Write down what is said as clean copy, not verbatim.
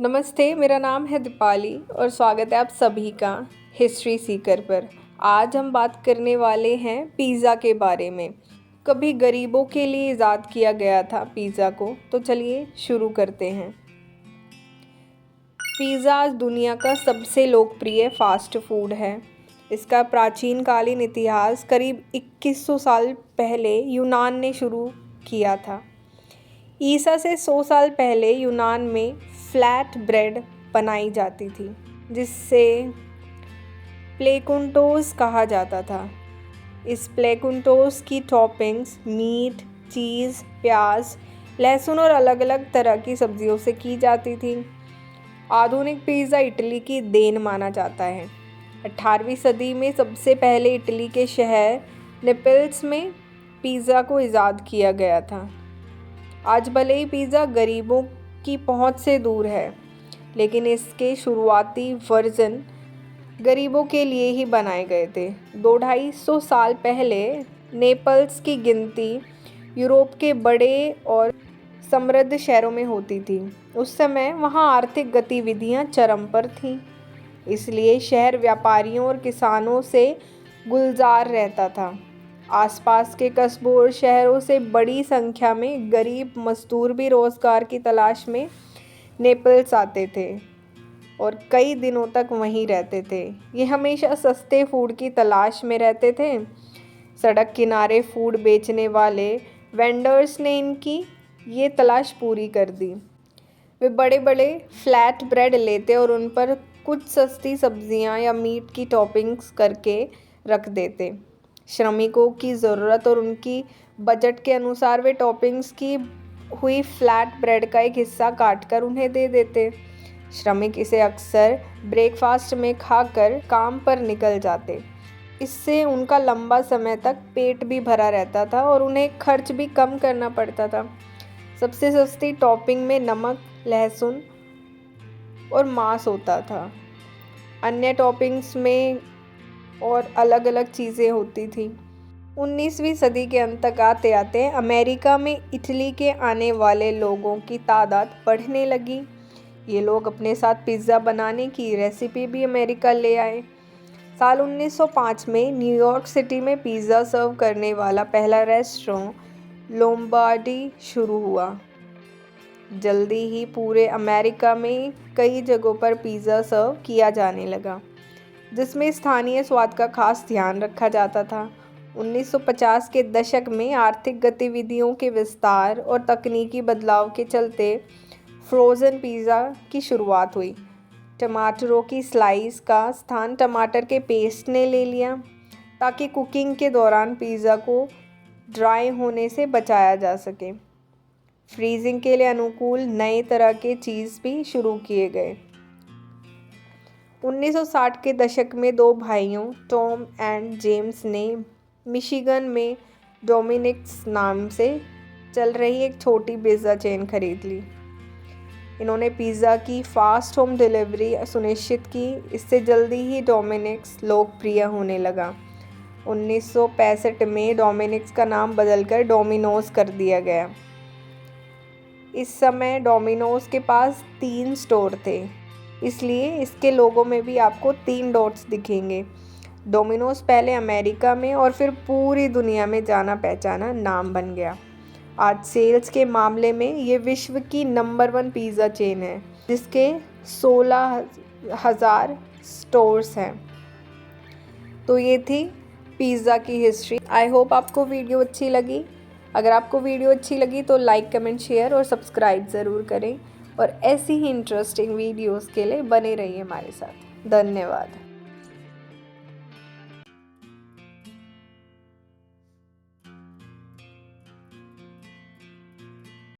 नमस्ते, मेरा नाम है दीपाली और स्वागत है आप सभी का हिस्ट्री सीकर पर। आज हम बात करने वाले हैं पिज़्ज़ा के बारे में। कभी गरीबों के लिए ईजाद किया गया था पिज़्ज़ा को, तो चलिए शुरू करते हैं। पिज़्ज़ा आज दुनिया का सबसे लोकप्रिय फास्ट फूड है। इसका प्राचीन कालीन इतिहास करीब 2100 साल पहले यूनान ने शुरू किया था। ईसा से 100 साल पहले यूनान में फ्लैट ब्रेड बनाई जाती थी, जिससे प्लेकुंटोस कहा जाता था। इस प्लेकुंटोस की टॉपिंग्स मीट, चीज़, प्याज, लहसुन और अलग अलग तरह की सब्जियों से की जाती थी। आधुनिक पिज़्ज़ा इटली की देन माना जाता है। 18वीं सदी में सबसे पहले इटली के शहर नेपल्स में पिज़्ज़ा को ईजाद किया गया था। आज भले ही पिज़्ज़ा गरीबों की पहुंच से दूर है, लेकिन इसके शुरुआती वर्जन गरीबों के लिए ही बनाए गए थे। 200-250 साल पहले नेपल्स की गिनती यूरोप के बड़े और समृद्ध शहरों में होती थी। उस समय वहां आर्थिक गतिविधियां चरम पर थीं, इसलिए शहर व्यापारियों और किसानों से गुलजार रहता था। आसपास के कस्बों और शहरों से बड़ी संख्या में गरीब मजदूर भी रोज़गार की तलाश में नेपल्स आते थे और कई दिनों तक वहीं रहते थे। ये हमेशा सस्ते फूड की तलाश में रहते थे। सड़क किनारे फूड बेचने वाले वेंडर्स ने इनकी ये तलाश पूरी कर दी। वे बड़े बड़े फ्लैट ब्रेड लेते और उन पर कुछ सस्ती सब्जियां या मीट की टॉपिंग्स करके रख देते। श्रमिकों की ज़रूरत और उनकी बजट के अनुसार वे टॉपिंग्स की हुई फ्लैट ब्रेड का एक हिस्सा काटकर उन्हें दे देते। श्रमिक इसे अक्सर ब्रेकफास्ट में खाकर काम पर निकल जाते। इससे उनका लंबा समय तक पेट भी भरा रहता था और उन्हें खर्च भी कम करना पड़ता था। सबसे सस्ती टॉपिंग में नमक, लहसुन और मांस होता था। अन्य टॉपिंग्स में और अलग अलग चीज़ें होती थी। 19वीं सदी के अंत तक आते आते अमेरिका में इटली के आने वाले लोगों की तादाद बढ़ने लगी। ये लोग अपने साथ पिज़्ज़ा बनाने की रेसिपी भी अमेरिका ले आए। साल 1905 में न्यूयॉर्क सिटी में पिज़्ज़ा सर्व करने वाला पहला रेस्टोरेंट लोम्बार्डी शुरू हुआ। जल्दी ही पूरे अमेरिका में कई जगहों पर पिज़्ज़ा सर्व किया जाने लगा, जिसमें स्थानीय स्वाद का खास ध्यान रखा जाता था। 1950 के दशक में आर्थिक गतिविधियों के विस्तार और तकनीकी बदलाव के चलते फ्रोज़न पिज़्ज़ा की शुरुआत हुई। टमाटरों की स्लाइस का स्थान टमाटर के पेस्ट ने ले लिया, ताकि कुकिंग के दौरान पिज़्ज़ा को ड्राई होने से बचाया जा सके। फ्रीजिंग के लिए अनुकूल नए तरह के चीज़ भी शुरू किए गए। 1960 के दशक में दो भाइयों टॉम एंड जेम्स ने मिशिगन में डोमिनिक्स नाम से चल रही एक छोटी पिज़्ज़ा चेन खरीद ली। इन्होंने पिज़्ज़ा की फास्ट होम डिलीवरी सुनिश्चित की। इससे जल्दी ही डोमिनिक्स लोकप्रिय होने लगा। 1965 में डोमिनिक्स का नाम बदलकर डोमिनोज कर दिया गया। इस समय डोमिनोज के पास 3 स्टोर थे, इसलिए इसके लोगों में भी आपको 3 डॉट्स दिखेंगे। डोमिनोज पहले अमेरिका में और फिर पूरी दुनिया में जाना पहचाना नाम बन गया। आज सेल्स के मामले में ये विश्व की नंबर 1 पिज़्ज़ा चेन है, जिसके 16,000 स्टोर्स हैं। तो ये थी पिज़्ज़ा की हिस्ट्री। आई होप आपको वीडियो अच्छी लगी। अगर आपको वीडियो अच्छी लगी तो लाइक, कमेंट, शेयर और सब्सक्राइब ज़रूर करें और ऐसी ही इंटरेस्टिंग वीडियोस के लिए बने रहिए हमारे साथ। धन्यवाद।